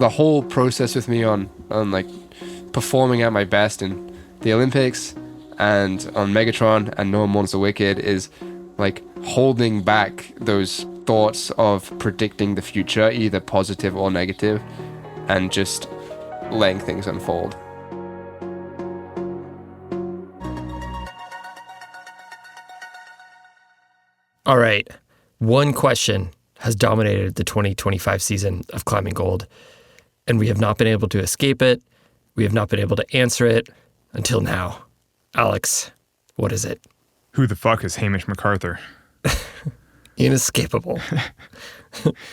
the whole process with me on like performing at my best in the Olympics and on Megatron and No One Mourns the Wicked is like holding back those thoughts of predicting the future, either positive or negative, and just letting things unfold. All right. One question has dominated the 2025 season of Climbing Gold, and we have not been able to escape it. We have not been able to answer it until now. Alex, what is it? Who the fuck is Hamish McArthur? Inescapable.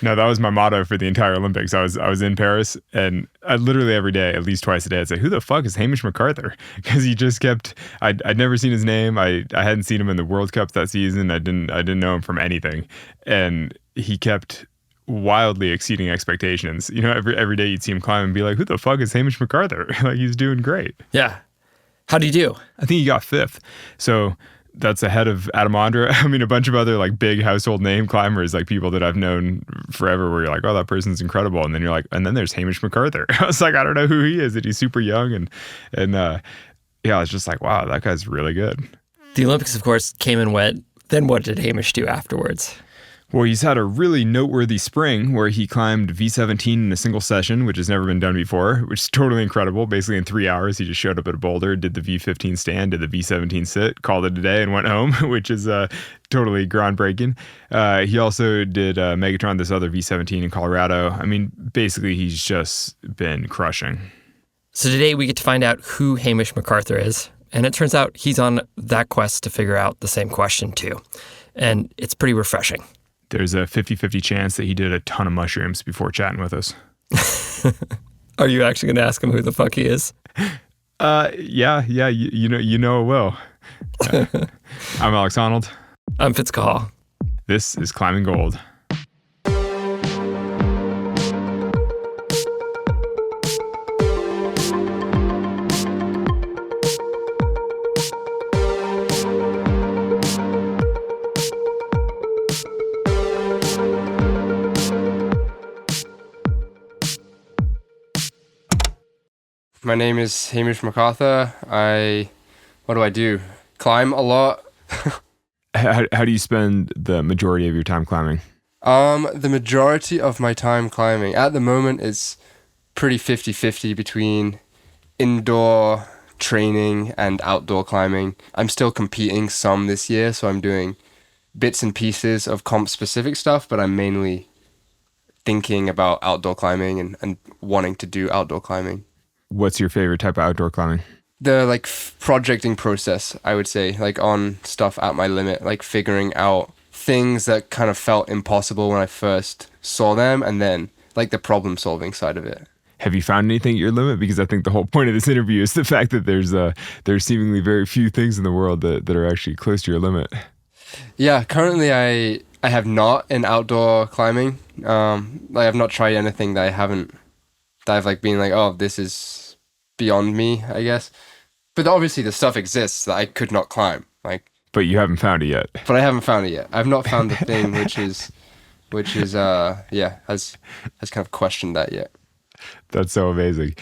No, that was my motto for the entire Olympics. I was in Paris, and I literally every day, at least twice a day, I'd say, who the fuck is Hamish McArthur? Because he just kept, I'd never seen his name. I hadn't seen him in the World Cups that season. I didn't know him from anything. And he kept wildly exceeding expectations. You know, every day you'd see him climb and be like, who the fuck is Hamish McArthur? Like, he's doing great. Yeah. How'd he do? I think he got 5th. So that's ahead of Adam Ondra. I mean, a bunch of other like big household name climbers, like people that I've known forever, where you're like, oh, that person's incredible. And then you're like, and then there's Hamish McArthur. I was like, I don't know who he is. And he's super young. And yeah, I was just like, wow, that guy's really good. The Olympics, of course, came and went. Then what did Hamish do afterwards? Well, he's had a really noteworthy spring where he climbed V17 in a single session, which has never been done before, which is totally incredible. Basically, in 3 hours, he just showed up at a boulder, did the V15 stand, did the V17 sit, called it a day, and went home, which is totally groundbreaking. He also did Megatron, this other V17 in Colorado. I mean, basically, he's just been crushing. So today we get to find out who Hamish McArthur is. And it turns out he's on that quest to figure out the same question, too. And it's pretty refreshing. There's a 50-50 chance that he did a ton of mushrooms before chatting with us. Are you actually going to ask him who the fuck he is? Yeah, you know it will. I'm Alex Honnold. I'm Fitz Cahal. This is Climbing Gold. My name is Hamish McArthur. What do I do? Climb a lot. How do you spend the majority of your time climbing? The majority of my time climbing at the moment is pretty 50-50 between indoor training and outdoor climbing. I'm still competing some this year, so I'm doing bits and pieces of comp-specific stuff, but I'm mainly thinking about outdoor climbing and wanting to do outdoor climbing. What's your favorite type of outdoor climbing? The projecting process, I would say, like on stuff at my limit, like figuring out things that kind of felt impossible when I first saw them, and then like the problem solving side of it. Have you found anything at your limit? Because I think the whole point of this interview is the fact that there's seemingly very few things in the world that are actually close to your limit. Yeah, currently I have not in outdoor climbing. I've not tried anything that I've like been like, oh, this is beyond me, I guess. But obviously the stuff exists that I could not climb. But you haven't found it yet. But I haven't found it yet. I've not found the thing which is has kind of questioned that yet. That's so amazing.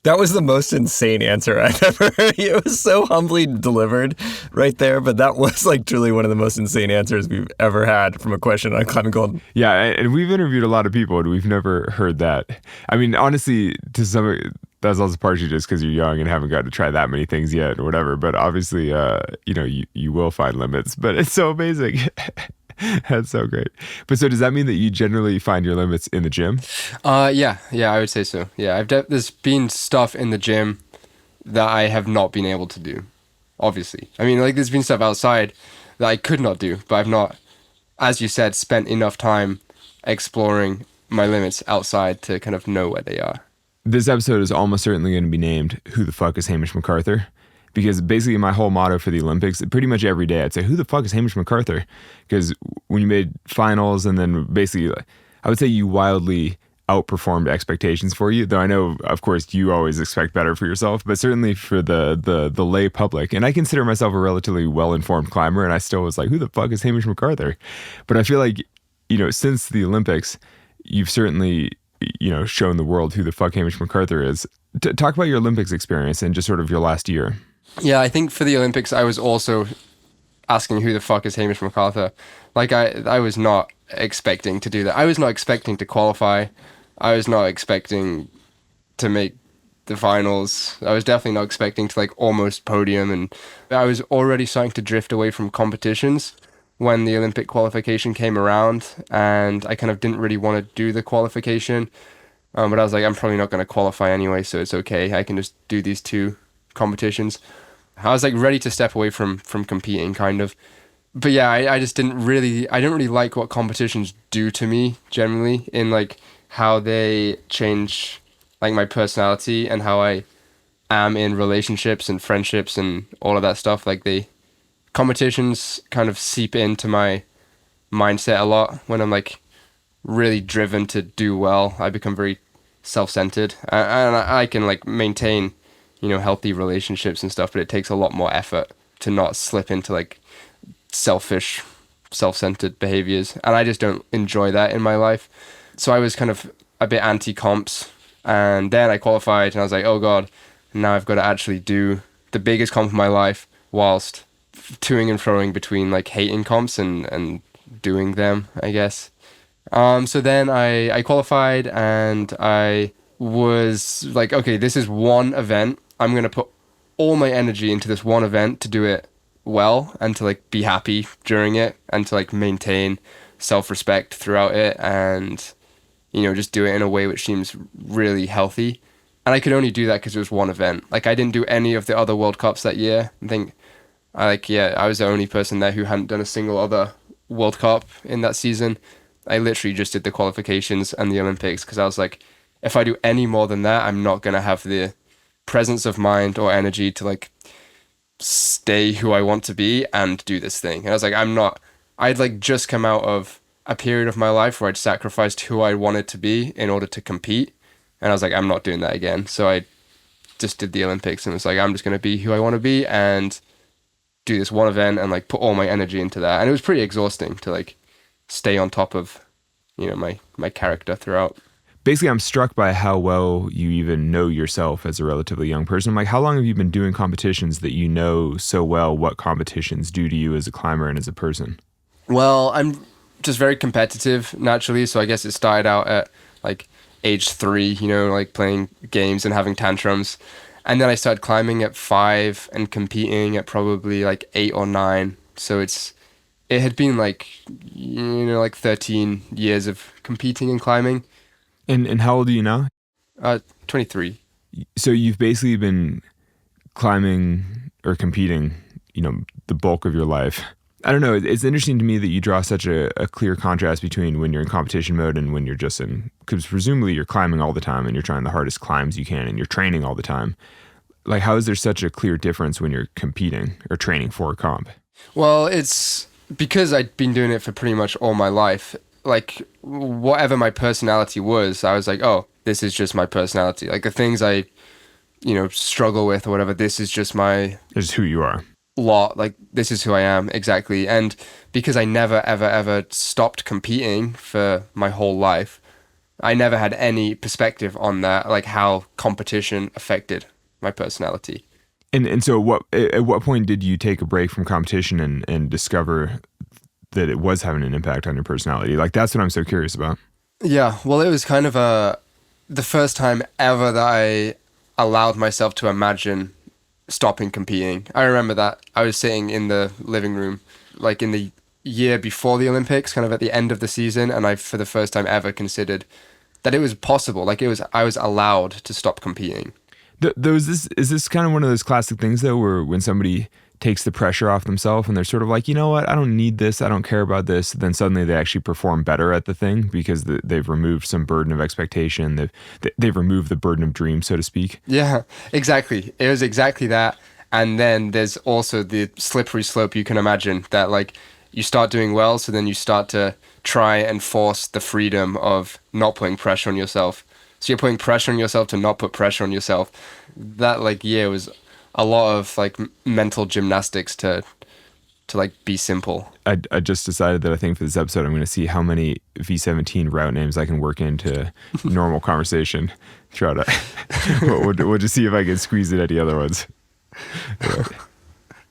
That was the most insane answer I've ever heard. It was so humbly delivered right there, but that was like truly one of the most insane answers we've ever had from a question on Climbing Gold. Yeah, and we've interviewed a lot of people, and we've never heard that. I mean, honestly, to some, that's also partially just because you're young and haven't got to try that many things yet or whatever. But obviously, you will find limits. But it's so amazing. That's so great. But so does that mean that you generally find your limits in the gym? Yeah, I would say so. Yeah, there's been stuff in the gym that I have not been able to do, obviously. I mean, like there's been stuff outside that I could not do, but I've not, as you said, spent enough time exploring my limits outside to kind of know where they are. This episode is almost certainly going to be named Who the Fuck is Hamish McArthur? Because basically my whole motto for the Olympics, pretty much every day I'd say, who the fuck is Hamish McArthur? Because when you made finals and then basically, I would say you wildly outperformed expectations for you. Though I know, of course, you always expect better for yourself, but certainly for the lay public. And I consider myself a relatively well-informed climber, and I still was like, who the fuck is Hamish McArthur? But I feel like, since the Olympics, you've certainly, shown the world who the fuck Hamish McArthur is. Talk about your Olympics experience and just sort of your last year. Yeah, I think for the Olympics, I was also asking who the fuck is Hamish McArthur. Like, I was not expecting to do that. I was not expecting to qualify. I was not expecting to make the finals. I was definitely not expecting to, like, almost podium. And I was already starting to drift away from competitions when the Olympic qualification came around. And I kind of didn't really want to do the qualification. But I was like, I'm probably not going to qualify anyway, so it's okay. I can just do these two competitions. I was like ready to step away from competing, kind of. But yeah, I just didn't really like what competitions do to me generally, in like how they change like my personality and how I am in relationships and friendships and all of that stuff. Like, the competitions kind of seep into my mindset a lot. When I'm like really driven to do well, I become very self-centered, and I can like maintain healthy relationships and stuff, but it takes a lot more effort to not slip into like selfish, self-centered behaviors, and I just don't enjoy that in my life. So I was kind of a bit anti-comps, and then I qualified and I was like, oh god, now I've got to actually do the biggest comp of my life whilst toing and froing between like hating comps and doing them, I guess. So then I qualified, and I was like, okay, this is one event. I'm going to put all my energy into this one event to do it well and to like be happy during it and to like maintain self-respect throughout it, and just do it in a way which seems really healthy. And I could only do that because it was one event. Like, I didn't do any of the other World Cups that year. I think I was the only person there who hadn't done a single other World Cup in that season. I literally just did the qualifications and the Olympics because I was like, if I do any more than that, I'm not going to have the presence of mind or energy to like stay who I want to be and do this thing. And I was like, I'd like just come out of a period of my life where I'd sacrificed who I wanted to be in order to compete. And I was like, I'm not doing that again. So I just did the Olympics and was like, I'm just going to be who I want to be and do this one event and like put all my energy into that. And it was pretty exhausting to like stay on top of, my character throughout. Basically, I'm struck by how well you even know yourself as a relatively young person. Like, how long have you been doing competitions that you know so well what competitions do to you as a climber and as a person? Well, I'm just very competitive naturally, so I guess it started out at like age 3, like playing games and having tantrums. And then I started climbing at 5 and competing at probably like 8 or 9. So it had been like, like 13 years of competing and climbing. And how old are you now? 23. So you've basically been climbing or competing, the bulk of your life. I don't know. It's interesting to me that you draw such a clear contrast between when you're in competition mode and when you're just because presumably you're climbing all the time and you're trying the hardest climbs you can and you're training all the time. Like, how is there such a clear difference when you're competing or training for a comp? Well, it's because I'd been doing it for pretty much all my life. Like, whatever my personality was, I was like, oh, this is just my personality. Like, the things I, struggle with or whatever, this is just my... This is who you are. Lot. Like, this is who I am, exactly. And because I never, ever, ever stopped competing for my whole life, I never had any perspective on that, like how competition affected my personality. And so at what point did you take a break from competition and discover that it was having an impact on your personality? Like, that's what I'm so curious about. Yeah, well, it was kind of the first time ever that I allowed myself to imagine stopping competing. I remember that I was sitting in the living room, like in the year before the Olympics, kind of at the end of the season, and I, for the first time ever, considered that it was possible. Like, I was allowed to stop competing. Is this kind of one of those classic things though, where when somebody takes the pressure off themselves and they're sort of like, you know what, I don't need this, I don't care about this, then suddenly they actually perform better at the thing because they've removed some burden of expectation, they've removed the burden of dream, so to speak. Yeah, exactly. It was exactly that. And then there's also the slippery slope you can imagine that, like, you start doing well, so then you start to try and force the freedom of not putting pressure on yourself. So you're putting pressure on yourself to not put pressure on yourself. That, like, year was a lot of, like, mental gymnastics to to like be simple. I just decided that I think for this episode, I'm going to see how many V17 route names I can work into normal conversation. Try to, we'll just see if I can squeeze in any other ones. Yeah.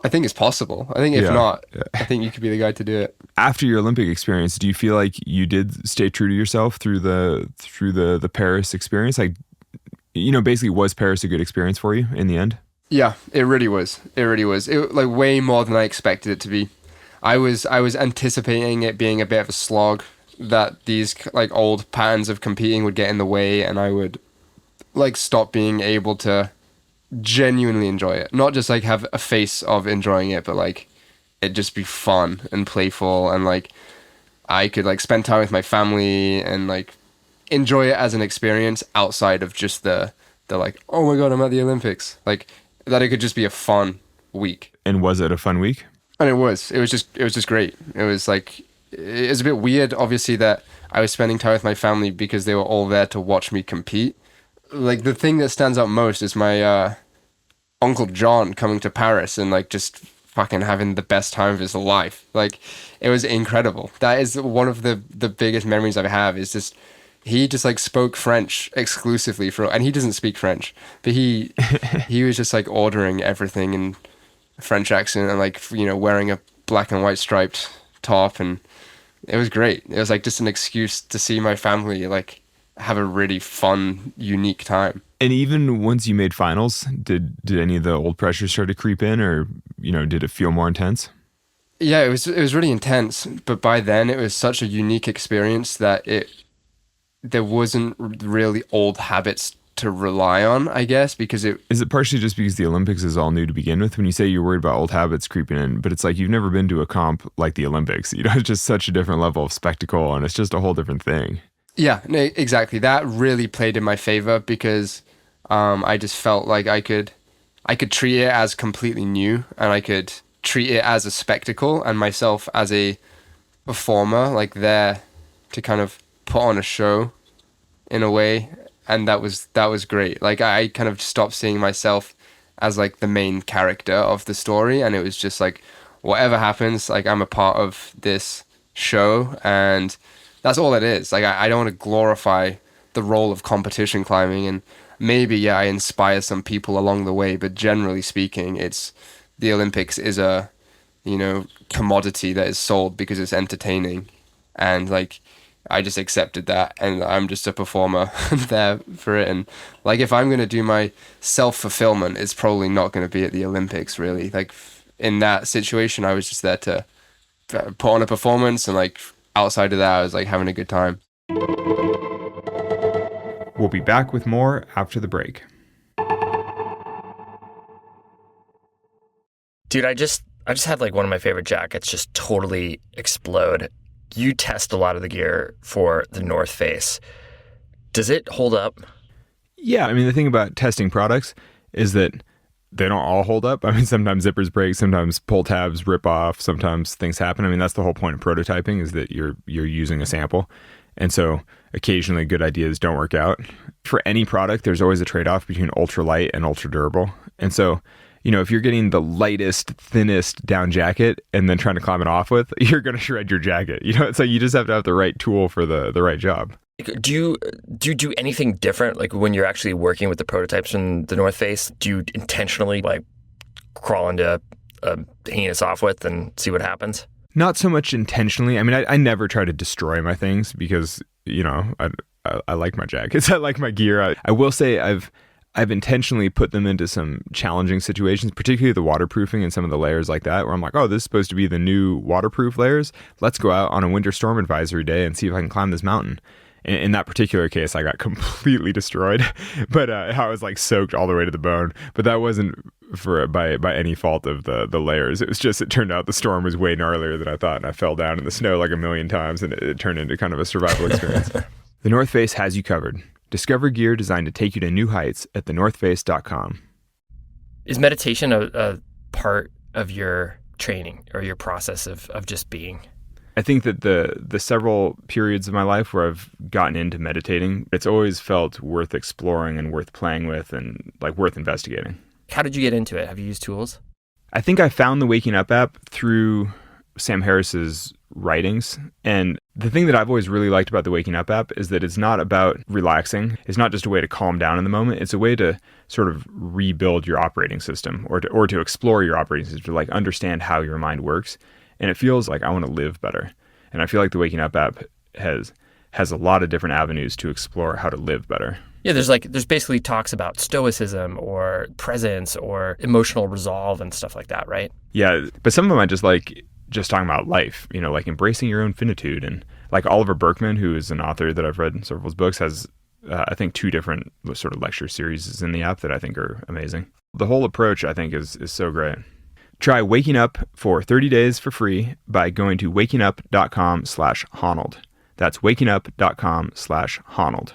I think it's possible. I think if not, I think you could be the guy to do it. After your Olympic experience, do you feel like you did stay true to yourself through the Paris experience? Like, basically, was Paris a good experience for you in the end? Yeah, it really was. It really was. It like way more than I expected it to be. I was anticipating it being a bit of a slog, that these like old patterns of competing would get in the way, and I would like stop being able to genuinely enjoy it. Not just like have a face of enjoying it, but like it just be fun and playful, and like I could like spend time with my family and like enjoy it as an experience outside of just the like, oh my God, I'm at the Olympics. Like that it could just be a fun week. And was it a fun week? And it was just great. It was like, it was a bit weird, obviously, that I was spending time with my family because they were all there to watch me compete. Like the thing that stands out most is my Uncle John coming to Paris and like just fucking having the best time of his life. Like it was incredible. That is one of the biggest memories I have, is just, he just like spoke French exclusively and he doesn't speak French, but he was just like ordering everything in French accent and like, wearing a black and white striped top, and it was great. It was like just an excuse to see my family like have a really fun, unique time. And even once you made finals, did any of the old pressures start to creep in, or did it feel more intense? Yeah, it was really intense, but by then it was such a unique experience that there wasn't really old habits to rely on, I guess, because Is it partially just because the Olympics is all new to begin with? When you say you're worried about old habits creeping in, but it's like you've never been to a comp like the Olympics. It's just such a different level of spectacle, and it's just a whole different thing. Yeah, no, exactly. That really played in my favor because I just felt like I could treat it as completely new, and I could treat it as a spectacle, and myself as a performer, like there to kind of put on a show in a way. And that was great. Like I kind of stopped seeing myself as like the main character of the story, and it was just like, whatever happens, like I'm a part of this show, and that's all it is. Like I don't want to glorify the role of competition climbing, and maybe I inspire some people along the way, but generally speaking, it's the Olympics is a commodity that is sold because it's entertaining, and like I just accepted that, and I'm just a performer there for it. And like if I'm going to do my self-fulfillment, it's probably not going to be at the Olympics, really. Like in that situation, I was just there to put on a performance, and like outside of that, I was like having a good time. We'll be back with more after the break. Dude, I just had like one of my favorite jackets just totally explode. You test a lot of the gear for the North Face. Does it hold up? Yeah, I mean, the thing about testing products is that they don't all hold up. I mean, sometimes zippers break, sometimes pull tabs rip off, sometimes things happen. I mean, that's the whole point of prototyping, is that you're using a sample. And so occasionally good ideas don't work out. For any product, there's always a trade-off between ultralight and ultra durable. And so, if you're getting the lightest, thinnest down jacket and then trying to climb it off with, you're going to shred your jacket. It's like you just have to have the right tool for the right job. Do you do anything different? Like when you're actually working with the prototypes in the North Face, do you intentionally like crawl into a heinous off width and see what happens? Not so much intentionally. I mean, I never try to destroy my things because, I like my jackets. I like my gear. I will say I've intentionally put them into some challenging situations, particularly the waterproofing and some of the layers like that, where I'm like, oh, this is supposed to be the new waterproof layers. Let's go out on a winter storm advisory day and see if I can climb this mountain. In that particular case, I got completely destroyed, but I was like soaked all the way to the bone. But that wasn't by any fault of the layers. It was just, it turned out the storm was way gnarlier than I thought, and I fell down in the snow like a million times, and it turned into kind of a survival experience. The North Face has you covered. Discover gear designed to take you to new heights at thenorthface.com. Is meditation a part of your training or your process of just being? I think that the several periods of my life where I've gotten into meditating, it's always felt worth exploring and worth playing with and like worth investigating. How did you get into it? Have you used tools? I think I found the Waking Up app through Sam Harris's writings. And the thing that I've always really liked about the Waking Up app is that it's not about relaxing. It's not just a way to calm down in the moment. It's a way to sort of rebuild your operating system or to explore your operating system, to like understand how your mind works. And it feels like I want to live better. And I feel like the Waking Up app has a lot of different avenues to explore how to live better. Yeah, there's basically talks about stoicism or presence or emotional resolve and stuff like that, right? Yeah, but some of them I just like just talking about life, you know, like embracing your own finitude. And like Oliver Berkman, who is an author that I've read in several of his books, has I think 2 different sort of lecture series in the app that I think are amazing. The whole approach I think is so great. Try Waking Up for 30 days for free by going to wakingup.com/Honnold. That's wakingup.com/Honnold.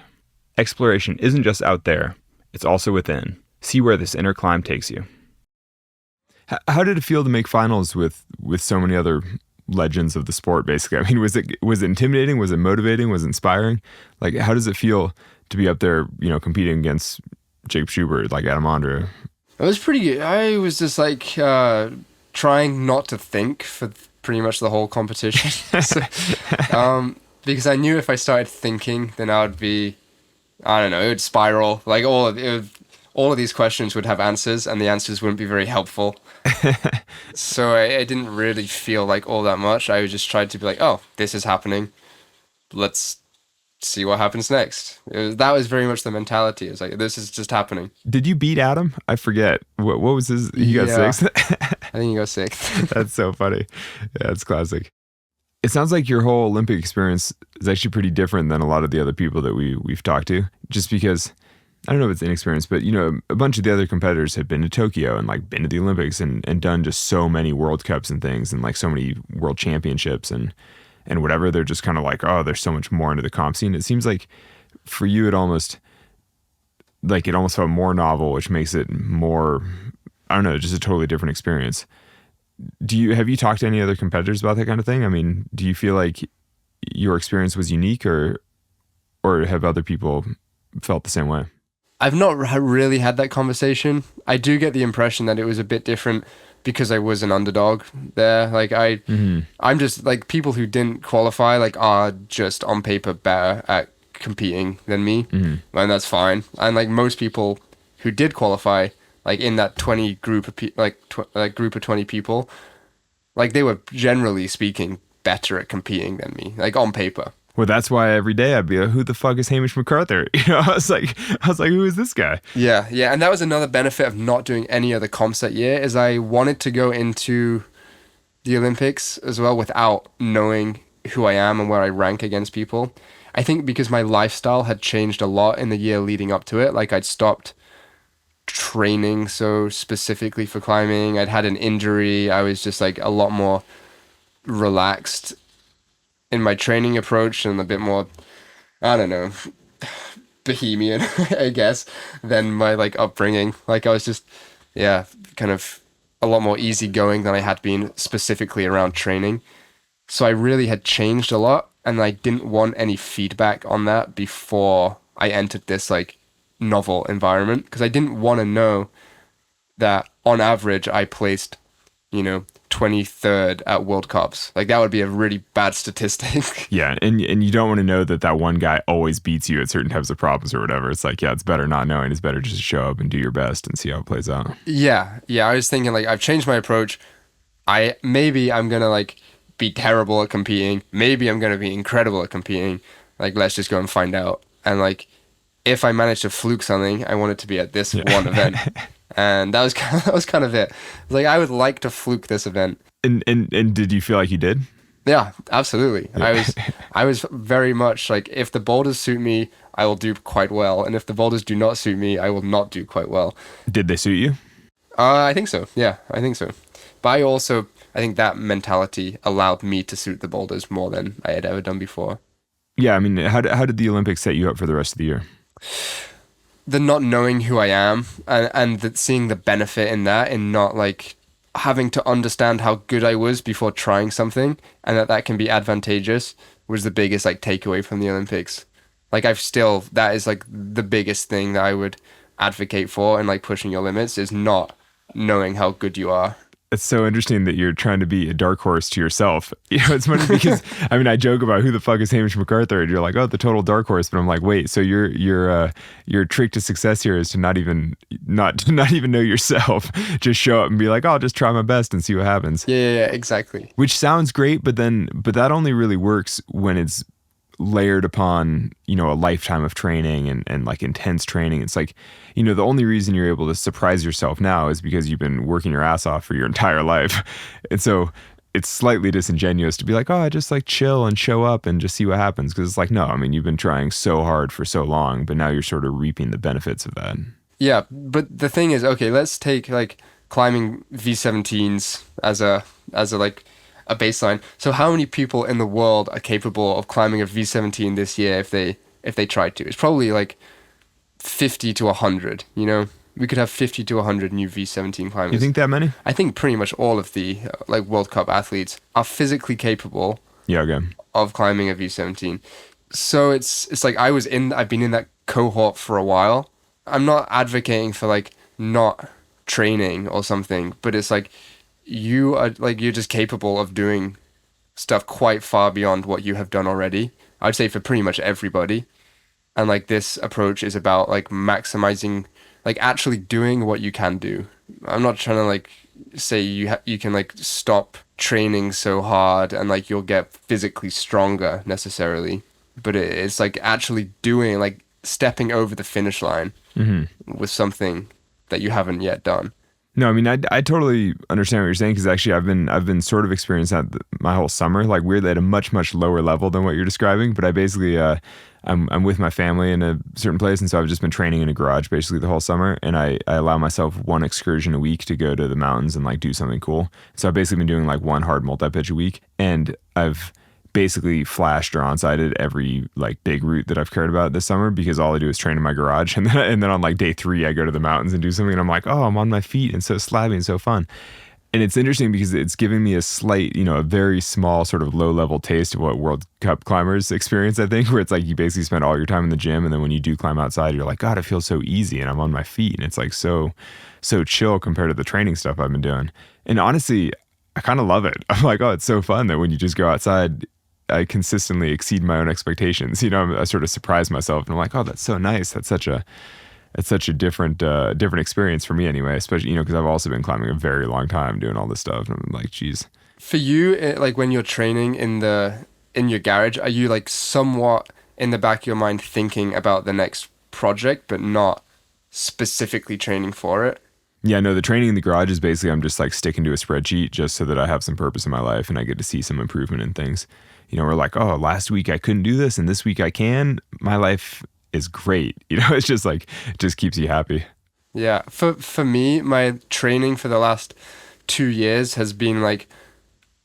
Exploration isn't just out there, it's also within. See where this inner climb takes you. How did it feel to make finals with so many other legends of the sport, basically? I mean, was it intimidating? Was it motivating? Was it inspiring? Like, how does it feel to be up there, you know, competing against Jacob Schubert, like Adam Ondra? It was pretty good. I was just like trying not to think for pretty much the whole competition. Because I knew if I started thinking, then I would be, I don't know, it would spiral. Like all of these questions would have answers, and the answers wouldn't be very helpful. So I didn't really feel like all that much. I just tried to be like, oh, this is happening. Let's see what happens next. That was very much the mentality. It's like, this is just happening. Did you beat Adam? I forget. What was his? He got 6th? I think he got 6th. That's so funny. Yeah, it's classic. It sounds like your whole Olympic experience is actually pretty different than a lot of the other people that we've talked to, just because, I don't know if it's inexperience, but you know, a bunch of the other competitors have been to Tokyo and like been to the Olympics and done just so many World Cups and things and like so many world championships and whatever. They're just kind of like, oh, there's so much more into the comp scene. It seems like for you, it almost felt more novel, which makes it more, I don't know, just a totally different experience. Have you talked to any other competitors about that kind of thing? I mean, do you feel like your experience was unique or have other people felt the same way? I've not really had that conversation. I do get the impression that it was a bit different because I was an underdog there. Like I'm just like, people who didn't qualify like are just on paper better at competing than me, and that's fine. And like most people who did qualify, like in that 20 group of group of 20 people, like they were generally speaking better at competing than me, like on paper. Well, that's why every day I'd be like, who the fuck is Hamish McArthur? You know, I was like, who is this guy? Yeah. And that was another benefit of not doing any other comps that year, is I wanted to go into the Olympics as well without knowing who I am and where I rank against people. I think because my lifestyle had changed a lot in the year leading up to it. Like I'd stopped training so specifically for climbing. I'd had an injury. I was just like a lot more relaxed in my training approach and a bit more, I don't know, bohemian, I guess, than my like upbringing. Like I was just, kind of a lot more easygoing than I had been specifically around training. So I really had changed a lot, and I didn't want any feedback on that before I entered this like novel environment, because I didn't want to know that on average I placed, 23rd at World Cups. Like that would be a really bad statistic. Yeah, and you don't want to know that one guy always beats you at certain types of problems or whatever. It's like, it's better not knowing. It's better just to show up and do your best and see how it plays out. Yeah. I was thinking like, I've changed my approach. Maybe I'm gonna like be terrible at competing. Maybe I'm gonna be incredible at competing. Like let's just go and find out. And like, if I manage to fluke something, I want it to be at this one event. And that was kind of it. Like I would like to fluke this event. And did you feel like you did? Yeah, absolutely. Yeah. I was very much like, if the boulders suit me, I will do quite well, and if the boulders do not suit me, I will not do quite well. Did they suit you? I think so. Yeah, I think so. But I think that mentality allowed me to suit the boulders more than I had ever done before. Yeah, I mean, how did the Olympics set you up for the rest of the year? The not knowing who I am and seeing the benefit in that, in not like having to understand how good I was before trying something, and that can be advantageous, was the biggest like takeaway from the Olympics. Like that is like the biggest thing that I would advocate for, and like pushing your limits is not knowing how good you are. It's so interesting that you're trying to be a dark horse to yourself. It's funny because I joke about who the fuck is Hamish McArthur, and you're like, oh, the total dark horse. But I'm like, wait, so your trick to success here is to not even know yourself. Just show up and be like, oh, I'll just try my best and see what happens. Yeah, exactly. Which sounds great, but that only really works when it's layered upon, a lifetime of training and like intense training. It's like, the only reason you're able to surprise yourself now is because you've been working your ass off for your entire life. And so it's slightly disingenuous to be like, oh, I just like chill and show up and just see what happens. Because it's like, no, you've been trying so hard for so long, but now you're sort of reaping the benefits of that. Yeah, but the thing is, okay, let's take like climbing V17s as a like a baseline. So how many people in the world are capable of climbing a V17 this year if they tried to? It's probably like 50 to 100, We could have 50 to 100 new V17 climbers. You think that many? I think pretty much all of the like World Cup athletes are physically capable of climbing a V17. So it's like I've been in that cohort for a while. I'm not advocating for like not training or something, but it's like you're just capable of doing stuff quite far beyond what you have done already. I'd say for pretty much everybody. And like this approach is about like maximizing, like actually doing what you can do. I'm not trying to like say you can like stop training so hard and like you'll get physically stronger necessarily, but it's like actually doing, like stepping over the finish line with something that you haven't yet done. No, I totally understand what you're saying, because actually I've been sort of experiencing that my whole summer, like weirdly at a much, much lower level than what you're describing. But I basically, I'm with my family in a certain place. And so I've just been training in a garage basically the whole summer. And I allow myself one excursion a week to go to the mountains and like do something cool. So I've basically been doing like one hard multi-pitch a week. And I've basically flashed or on-sighted every like big route that I've cared about this summer, because all I do is train in my garage. And then on like day 3, I go to the mountains and do something. And I'm like, oh, I'm on my feet and so slabby and so fun. And it's interesting because it's giving me a slight, a very small sort of low level taste of what World Cup climbers experience, I think, where it's like you basically spend all your time in the gym. And then when you do climb outside, you're like, God, it feels so easy. And I'm on my feet. And it's like so chill compared to the training stuff I've been doing. And honestly, I kind of love it. I'm like, oh, it's so fun that when you just go outside, I consistently exceed my own expectations. I sort of surprise myself and I'm like, oh, that's so nice. That's such a different experience for me anyway, especially, because I've also been climbing a very long time doing all this stuff. And I'm like, geez. For you, like when you're training in your garage, are you like somewhat in the back of your mind thinking about the next project, but not specifically training for it? Yeah, no, the training in the garage is basically I'm just like sticking to a spreadsheet just so that I have some purpose in my life and I get to see some improvement in things. We're like, oh, last week I couldn't do this and this week I can. My life is great. It's just like, it just keeps you happy. Yeah. For me, my training for the last 2 years has been like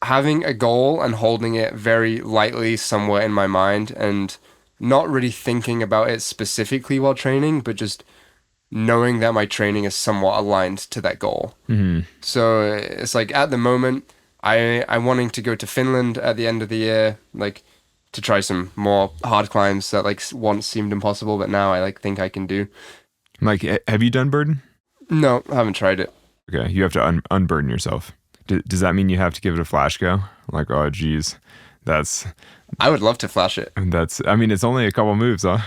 having a goal and holding it very lightly somewhere in my mind and not really thinking about it specifically while training, but just knowing that my training is somewhat aligned to that goal. Mm-hmm. So it's like at the moment, I'm wanting to go to Finland at the end of the year, like to try some more hard climbs that like once seemed impossible, but now I like think I can do. Like, have you done burden? No, I haven't tried it. Okay, you have to unburden yourself. Does that mean you have to give it a flash go? Like, oh, geez, I would love to flash it. It's only a couple moves, huh?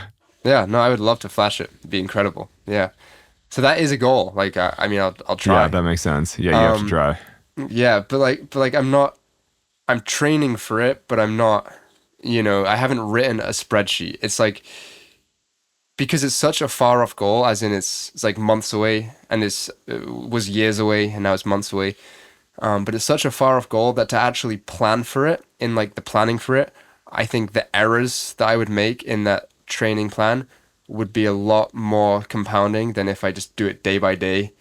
Yeah, no, I would love to flash it. It'd be incredible. Yeah. So that is a goal. Like, I'll try. Yeah, that makes sense. Yeah, you have to try. Yeah, but like I'm training for it, but I'm not, I haven't written a spreadsheet. It's like, because it's such a far off goal, as in it's like months away, and it was years away and now it's months away. But it's such a far off goal that to actually plan for it, in like the planning for it, I think the errors that I would make in that training plan would be a lot more compounding than if I just do it day by day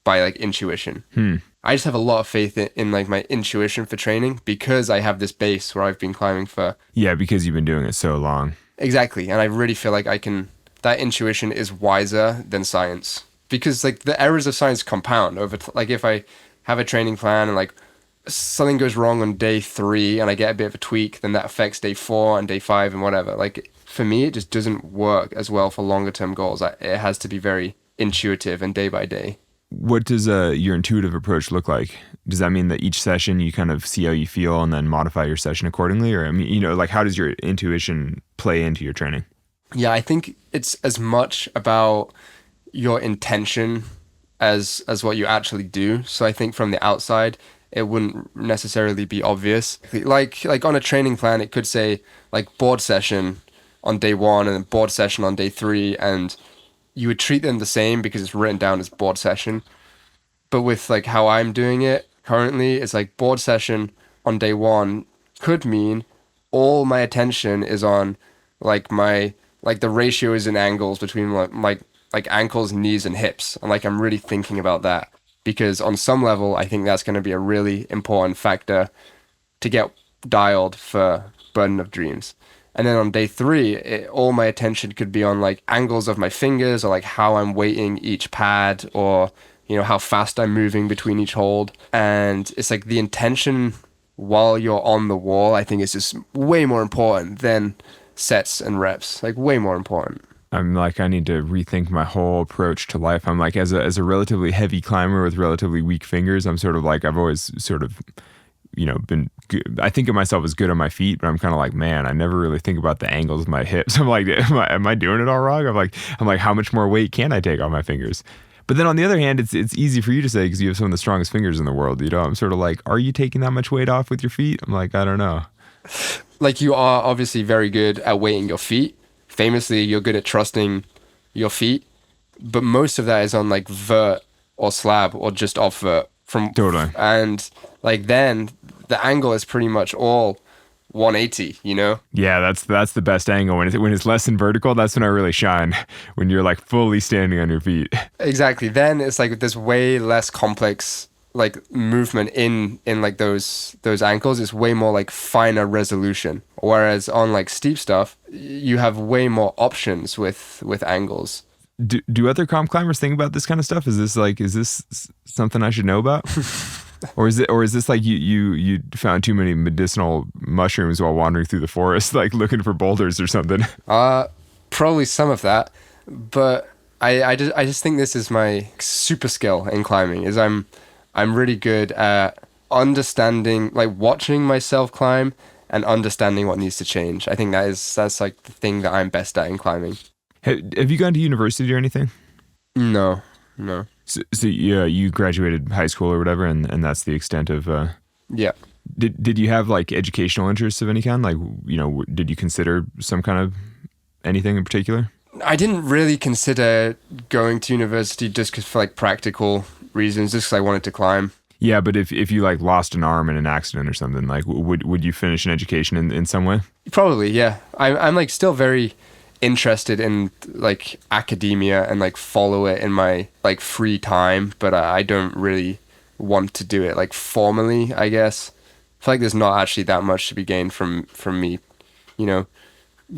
by like intuition. I just have a lot of faith in like my intuition for training, because I have this base where I've been climbing for... Yeah, because you've been doing it so long. Exactly. And I really feel like that intuition is wiser than science, because like the errors of science compound over, like if I have a training plan and like something goes wrong on day 3 and I get a bit of a tweak, then that affects day 4 and day 5 and whatever. Like for me, it just doesn't work as well for longer term goals. It has to be very intuitive and day by day. what does your intuitive approach look like? Does that mean that each session you kind of see how you feel and then modify your session accordingly? Or, I mean, you know, like how does your intuition play into your training? Yeah, I think it's as much about your intention as what you actually do. So I think from the outside, it wouldn't necessarily be obvious. Like on a training plan, it could say like board session on day 1 and board session on day 3, and you would treat them the same because it's written down as board session. But with like how I'm doing it currently, it's like board session on day 1 could mean all my attention is on like the ratios and angles between like ankles, knees, and hips. And like I'm really thinking about that because on some level, I think that's going to be a really important factor to get dialed for Burden of Dreams. And then on day 3, all my attention could be on like angles of my fingers or like how I'm weighting each pad or, you know, how fast I'm moving between each hold. And it's like the intention while you're on the wall, I think is just way more important than sets and reps, like way more important. I'm like, I need to rethink my whole approach to life. I'm like, as a relatively heavy climber with relatively weak fingers, I'm sort of like, I've always sort of, you know, been good. I think of myself as good on my feet, but I'm kind of like, man, I never really think about the angles of my hips. I'm like, am I doing it all wrong? I'm like, how much more weight can I take on my fingers? But then on the other hand, it's easy for you to say because you have some of the strongest fingers in the world. You know, I'm sort of like, are you taking that much weight off with your feet? I'm like, I don't know. Like you are obviously very good at weighting your feet. Famously, you're good at trusting your feet, but most of that is on like vert or slab or just off vert from Totally. And like then the angle is pretty much all 180, you know? Yeah, that's the best angle. When it's less than vertical, that's when I really shine. When you're like fully standing on your feet. Exactly. Then it's like there's way less complex like movement in like those ankles. It's way more like finer resolution. Whereas on like steep stuff, you have way more options with angles. Do other comp climbers think about this kind of stuff? Is this something I should know about? Or is this like you found too many medicinal mushrooms while wandering through the forest, like looking for boulders or something? Probably some of that, but I just think this is my super skill in climbing. Is I'm really good at understanding, like watching myself climb and understanding what needs to change. I think that's like the thing that I'm best at in climbing. Have you gone to university or anything? No. So yeah, you graduated high school or whatever, and that's the extent of. Yeah. Did you have like educational interests of any kind? Like, you know, did you consider some kind of anything in particular? I didn't really consider going to university just for like practical reasons, just because I wanted to climb. Yeah, but if you like lost an arm in an accident or something, like would you finish an education in some way? Probably, yeah. I'm like still very interested in like academia and like follow it in my like free time, but I don't really want to do it like formally, I guess. I feel like there's not actually that much to be gained from me, you know,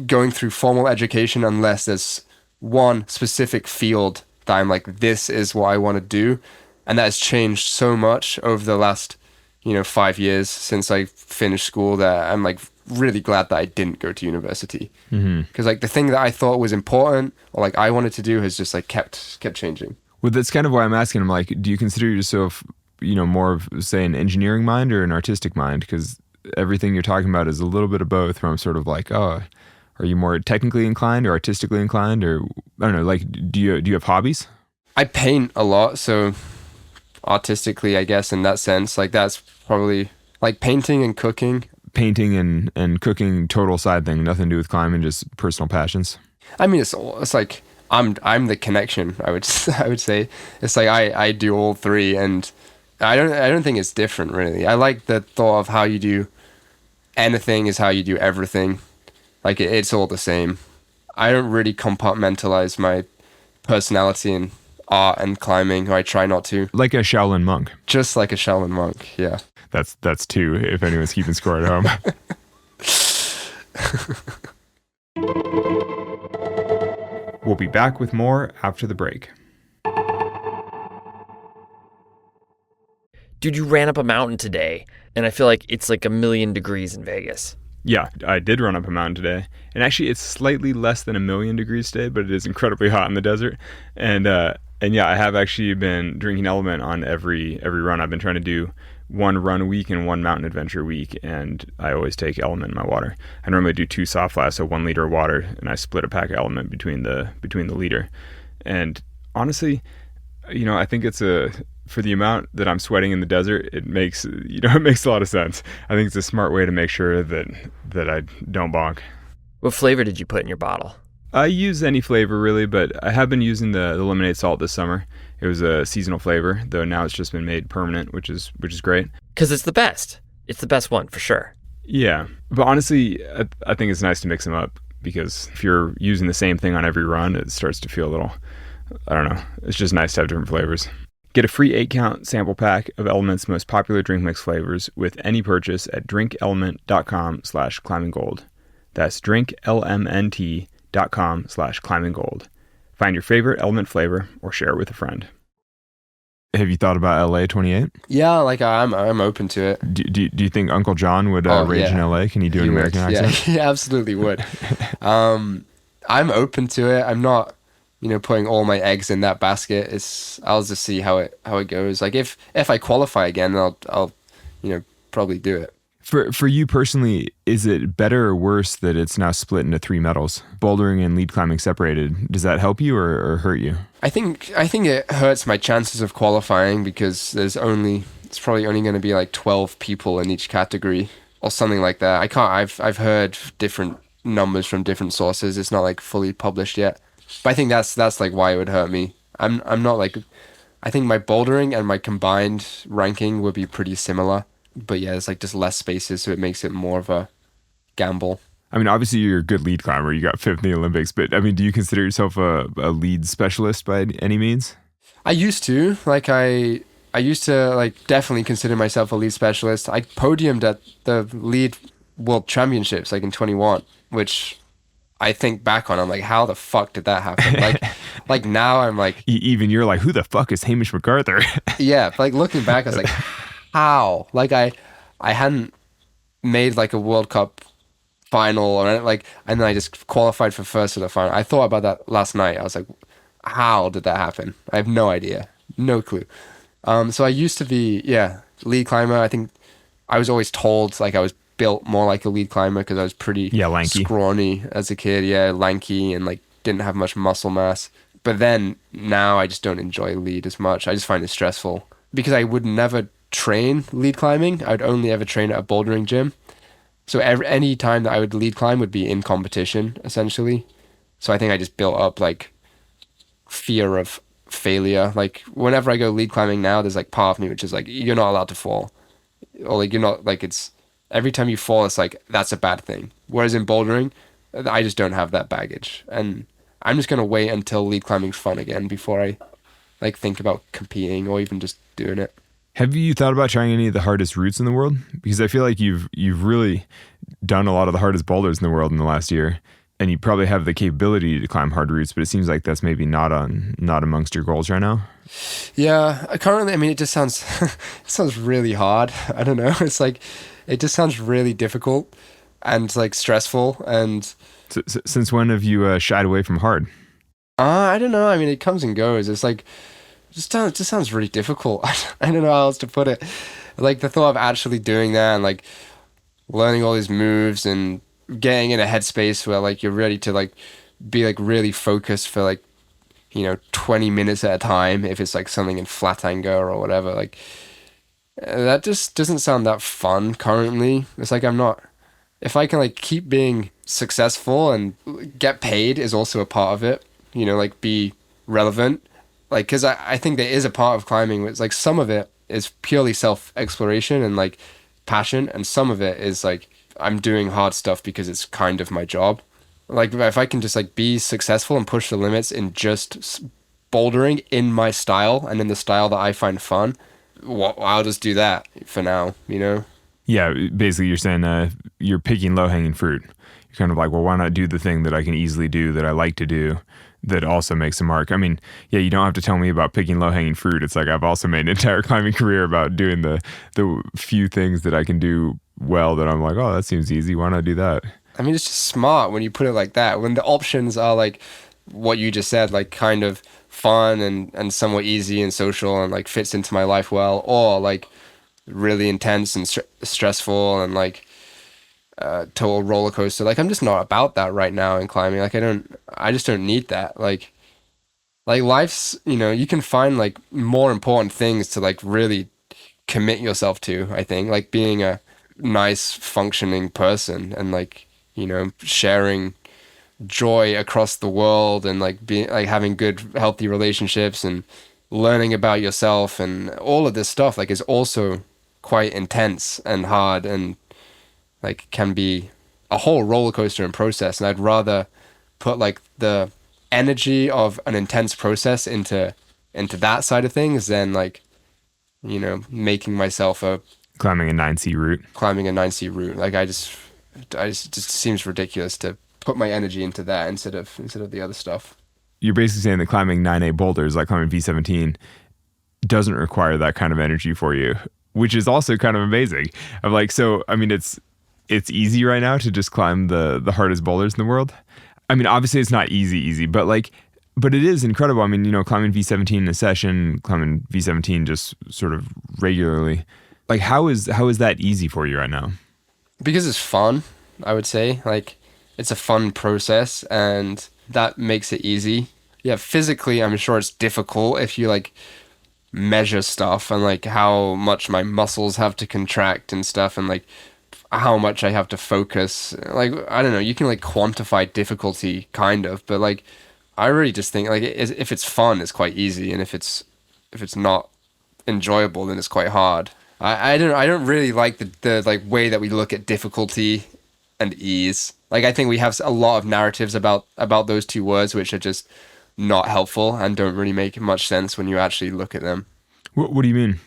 going through formal education unless there's one specific field that I'm like, this is what I want to do. And that has changed so much over the last, 5 years since I finished school that I'm like really glad that I didn't go to university. Because like the thing that I thought was important or like I wanted to do has just like kept changing. Well, that's kind of why I'm asking. I'm like, do you consider yourself, more of say an engineering mind or an artistic mind? Because everything you're talking about is a little bit of both. Where I'm sort of like, oh, are you more technically inclined or artistically inclined, or I don't know? Like, do you have hobbies? I paint a lot, so artistically, I guess in that sense, like that's probably like painting and cooking. Painting and cooking, total side thing, nothing to do with climbing, just personal passions. I mean, it's like I'm the connection. I would say it's like I do all three, and I don't think it's different really. I like the thought of how you do anything is how you do everything. Like it's all the same. I don't really compartmentalize my personality in art and climbing, or I try not to. Like a Shaolin monk. Just like a Shaolin monk, yeah. That's two, if anyone's keeping score at home. We'll be back with more after the break. Dude, you ran up a mountain today, and I feel like it's like 1,000,000 degrees in Vegas. Yeah, I did run up a mountain today. And actually, it's slightly less than 1,000,000 degrees today, but it is incredibly hot in the desert. And And yeah, I have actually been drinking LMNT on every run. I've been trying to do one run a week and one mountain adventure week, and I always take LMNT in my water. I normally do 2 soft flasks, so 1 liter of water, and I split a pack of LMNT between the liter. And honestly, I think for the amount that I'm sweating in the desert, it makes a lot of sense. I think it's a smart way to make sure that I don't bonk. What flavor did you put in your bottle? I use any flavor really, but I have been using the lemonade salt this summer. It was a seasonal flavor, though now it's just been made permanent, which is great. Because it's the best. It's the best one for sure. Yeah, but honestly, I think it's nice to mix them up, because if you're using the same thing on every run, it starts to feel a little, I don't know, it's just nice to have different flavors. Get a free 8-count sample pack of LMNT's most popular drink mix flavors with any purchase at drinklmnt.com/climbinggold. That's drinklmnt.com/climbinggold. Find your favorite LMNT flavor or share it with a friend. Have you thought about LA 28? Yeah, like I'm open to it. Do you think Uncle John would rage in LA? Can he do an American accent? Yeah, he absolutely would. I'm open to it. I'm not, putting all my eggs in that basket. I'll just see how it goes. Like if I qualify again, I'll probably do it. For you personally, is it better or worse that it's now split into 3 medals, bouldering and lead climbing separated? Does that help you or hurt you? I think it hurts my chances of qualifying, because it's probably only going to be like 12 people in each category or something like that. I've heard different numbers from different sources. It's not like fully published yet, but I think that's like why it would hurt me. I'm not like, I think my bouldering and my combined ranking would be pretty similar. But yeah, it's like just less spaces, so it makes it more of a gamble. I mean, obviously you're a good lead climber. You got 5th in the Olympics, but I mean, do you consider yourself a lead specialist by any means? I used to. Like I used to like definitely consider myself a lead specialist. I podiumed at the lead world championships like in 21, which I think back on, I'm like, how the fuck did that happen? Like now I'm like, even you're like, who the fuck is Hamish McArthur? Yeah, like looking back, I was like, how? Like I hadn't made like a World Cup final or like, and then I just qualified for first of the final. I thought about that last night. I was like, how did that happen? I have no idea, no clue. So I used to be lead climber. I think I was always told like I was built more like a lead climber because I was pretty lanky, scrawny as a kid. Yeah, lanky and like didn't have much muscle mass. But then now I just don't enjoy lead as much. I just find it stressful because I would never train lead climbing. I would only ever train at a bouldering gym. So any time that I would lead climb would be in competition, essentially. So I think I just built up like fear of failure. Like whenever I go lead climbing now, there's like part of me which is like, you're not allowed to fall. Or like you're not, like it's, every time you fall, it's like, that's a bad thing. Whereas in bouldering, I just don't have that baggage. And I'm just going to wait until lead climbing's fun again before I like think about competing or even just doing it. Have you thought about trying any of the hardest routes in the world? Because I feel like you've really done a lot of the hardest boulders in the world in the last year, and you probably have the capability to climb hard routes, but it seems like that's maybe not amongst your goals right now. Yeah, currently, I mean, it just sounds it sounds really hard. I don't know. It's like it just sounds really difficult and like stressful. And so, since when have you shied away from hard? I don't know. I mean, it comes and goes. It's like it just sounds really difficult. I don't know how else to put it. Like the thought of actually doing that and like learning all these moves and getting in a headspace where like you're ready to like be like really focused for like 20 minutes at a time if it's like something in flat anger or whatever, like that just doesn't sound that fun currently. It's like I'm not, if I can like keep being successful and get paid is also a part of it, like be relevant, like because I think there is a part of climbing where it's like some of it is purely self-exploration and like passion, and some of it is like I'm doing hard stuff because it's kind of my job. Like if I can just like be successful and push the limits in just bouldering in my style and in the style that I find fun, I'll just do that for now, Yeah, basically you're saying you're picking low-hanging fruit. You're kind of like, well, why not do the thing that I can easily do, that I like to do, that also makes a mark? I mean, yeah, you don't have to tell me about picking low-hanging fruit. It's like I've also made an entire climbing career about doing the few things that I can do well that I'm like, oh, that seems easy. Why not do that? I mean, it's just smart when you put it like that. When the options are like what you just said, like kind of fun and somewhat easy and social and like fits into my life well, or like really intense and stressful and like total roller coaster. Like I'm just not about that right now in climbing. Like I just don't need that. Like life's, you can find like more important things to like really commit yourself to, I think, like being a nice functioning person and like, sharing joy across the world and like being like having good healthy relationships and learning about yourself and all of this stuff like is also quite intense and hard and like can be a whole roller coaster in process. And I'd rather put like the energy of an intense process into that side of things than like, making myself Climbing a 9C route. climbing a 9C route. Like it just seems ridiculous to put my energy into that instead of the other stuff. You're basically saying that climbing 9A boulders, like climbing V17, doesn't require that kind of energy for you, which is also kind of amazing. I'm like, so, I mean, it's easy right now to just climb the hardest boulders in the world. I mean, obviously it's not easy, but it is incredible. I mean, climbing V17 in a session, climbing V17 just sort of regularly. Like, how is that easy for you right now? Because it's fun, I would say. Like, it's a fun process, and that makes it easy. Yeah, physically, I'm sure it's difficult if you, like, measure stuff and, like, how much my muscles have to contract and stuff and, like, how much I have to focus. Like, I don't know, you can, like, quantify difficulty, kind of, but, like, I really just think, like, if it's fun, it's quite easy, and if it's not enjoyable, then it's quite hard. I don't really like the like way that we look at difficulty and ease. Like I think we have a lot of narratives about those two words which are just not helpful and don't really make much sense when you actually look at them. What do you mean?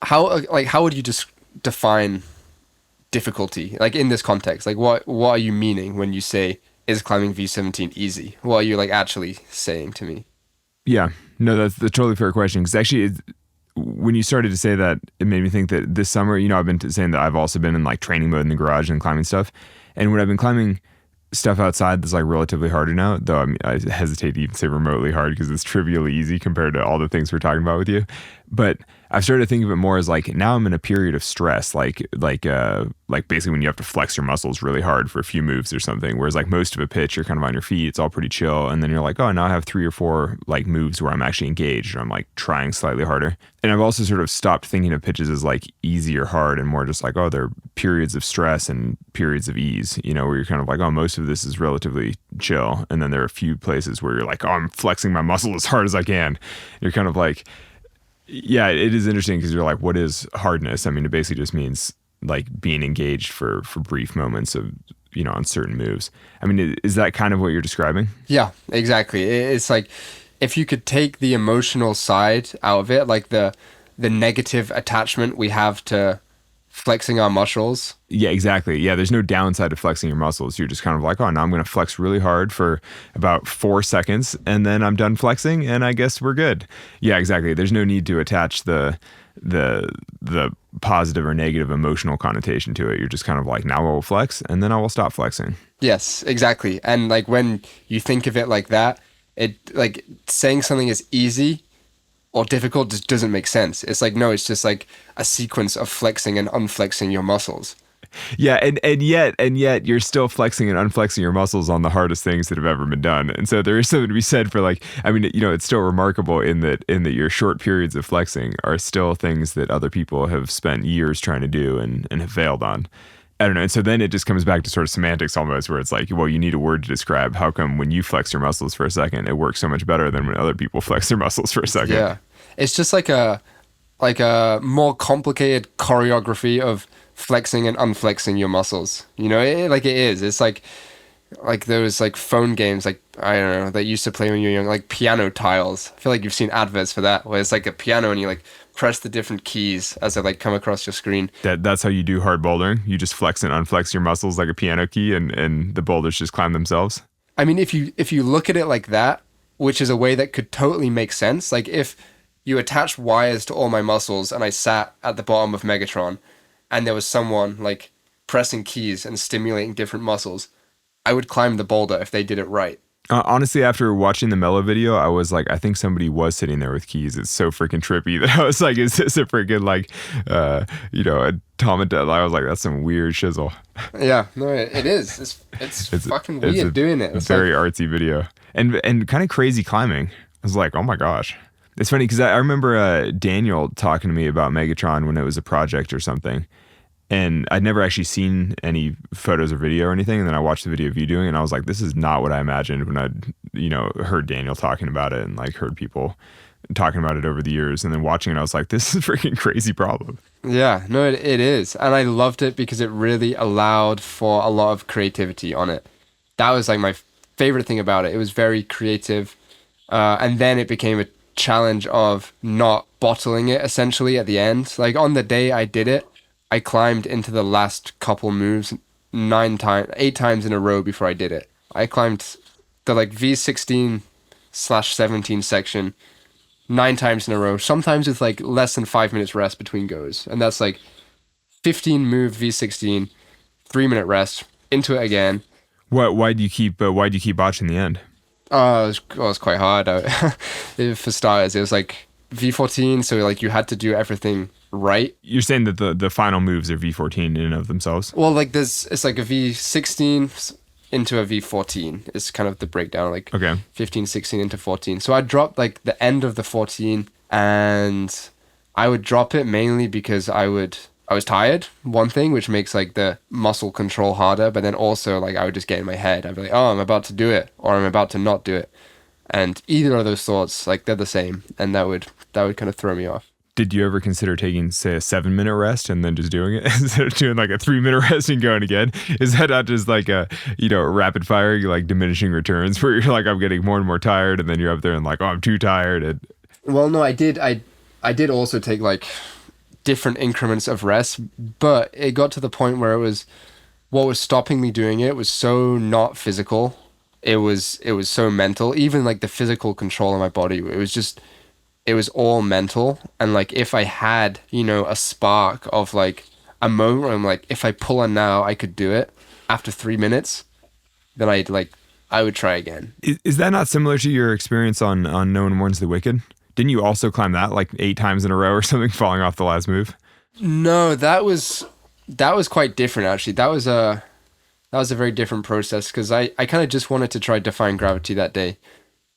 How would you just define difficulty? Like in this context, like what are you meaning when you say is climbing V17 easy? What are you like actually saying to me? Yeah, no, that's a totally fair question. Because actually, when you started to say that, it made me think that this summer, I've been saying that I've also been in like training mode in the garage and climbing stuff. And when I've been climbing stuff outside that's like relatively harder now, though I hesitate to even say remotely hard because it's trivially easy compared to all the things we're talking about with you. But I've started to think of it more as like now I'm in a period of stress, like basically when you have to flex your muscles really hard for a few moves or something. Whereas like most of a pitch, you're kind of on your feet, it's all pretty chill, and then you're like, oh, now I have 3 or 4 like moves where I'm actually engaged or I'm like trying slightly harder. And I've also sort of stopped thinking of pitches as like easy or hard and more just like, oh, they're periods of stress and periods of ease, where you're kind of like, oh, most of this is relatively chill, and then there are a few places where you're like, oh, I'm flexing my muscle as hard as I can. You're kind of like, yeah, it is interesting because you're like, what is hardness? I mean, it basically just means like being engaged for brief moments of, on certain moves. I mean, is that kind of what you're describing? Yeah, exactly. It's like if you could take the emotional side out of it, like the negative attachment we have to flexing our muscles. Yeah, exactly. Yeah, there's no downside to flexing your muscles. You're just kind of like, oh, now I'm going to flex really hard for about 4 seconds, and then I'm done flexing, and I guess we're good. Yeah, exactly. There's no need to attach the positive or negative emotional connotation to it. You're just kind of like, now I will flex, and then I will stop flexing. Yes, exactly. And like when you think of it like that, it like saying something is easy or difficult just doesn't make sense. It's like, no, it's just like a sequence of flexing and unflexing your muscles. Yeah, and yet you're still flexing and unflexing your muscles on the hardest things that have ever been done. And so there is something to be said for like, I mean, it's still remarkable in that your short periods of flexing are still things that other people have spent years trying to do and have failed on. I don't know. And so then it just comes back to sort of semantics almost, where it's like, well, you need a word to describe how come when you flex your muscles for a second, it works so much better than when other people flex their muscles for a second. Yeah. It's just like a more complicated choreography of flexing and unflexing your muscles. It is. It's like those like phone games, like, I don't know, that you used to play when you were young, like piano tiles. I feel like you've seen adverts for that, where it's like a piano and you like press the different keys as they like come across your screen. That's how you do hard bouldering? You just flex and unflex your muscles like a piano key and the boulders just climb themselves? I mean, if you look at it like that, which is a way that could totally make sense, like if you attached wires to all my muscles and I sat at the bottom of Megatron and there was someone like pressing keys and stimulating different muscles, I would climb the boulder if they did it right. Honestly, after watching the Mellow video, I was like, I think somebody was sitting there with keys. It's so freaking trippy that I was like, is this a freaking like, automaton? I was like, that's some weird shizzle. Yeah, no, it is. It's fucking weird doing it. It's very artsy video and kind of crazy climbing. I was like, oh my gosh. It's funny because I remember Daniel talking to me about Megatron when it was a project or something. And I'd never actually seen any photos or video or anything. And then I watched the video of you doing it, and I was like, this is not what I imagined when I'd, heard Daniel talking about it and like heard people talking about it over the years. And then watching it, I was like, this is a freaking crazy problem. Yeah, no, it is. And I loved it because it really allowed for a lot of creativity on it. That was like my favorite thing about it. It was very creative. And then it became a challenge of not bottling it essentially at the end. Like on the day I did it, I climbed into the last couple moves 8 times in a row before I did it. I climbed the like V16/17 section 9 times in a row, sometimes with like less than 5 minutes rest between goes. And that's like 15 move V16, 3-minute rest, into it again. Why'd you keep botching the end? It was quite hard. For starters, it was like V14, so like you had to do everything right. You're saying that the final moves are V14 in and of themselves? Well, like it's like a V16 into a V14 is kind of the breakdown, like okay. 15, 16 into 14. So I dropped like the end of the 14, and I would drop it mainly because I was tired, one thing, which makes like the muscle control harder, but then also like I would just get in my head. I'd be like, oh, I'm about to do it, or I'm about to not do it. And either of those thoughts, like they're the same, and that would kind of throw me off. Did you ever consider taking, say, a 7-minute rest and then just doing it instead of doing like a 3-minute rest and going again? Is that not just like a, rapid fire, like diminishing returns where you're like, I'm getting more and more tired, and then you're up there and like, oh, I'm too tired? And well, no, I did also take like different increments of rest, but it got to the point where what was stopping me doing it was so not physical. It was so mental. Even like the physical control of my body, it was all mental. And like if I had, a spark of like a moment where I'm like, if I pull on now, I could do it after 3 minutes, then I would try again. Is that not similar to your experience on No One Warns the Wicked? Didn't you also climb that like 8 times in a row or something, falling off the last move? No, that was quite different actually. That was a very different process because I kind of just wanted to try Defying Gravity that day.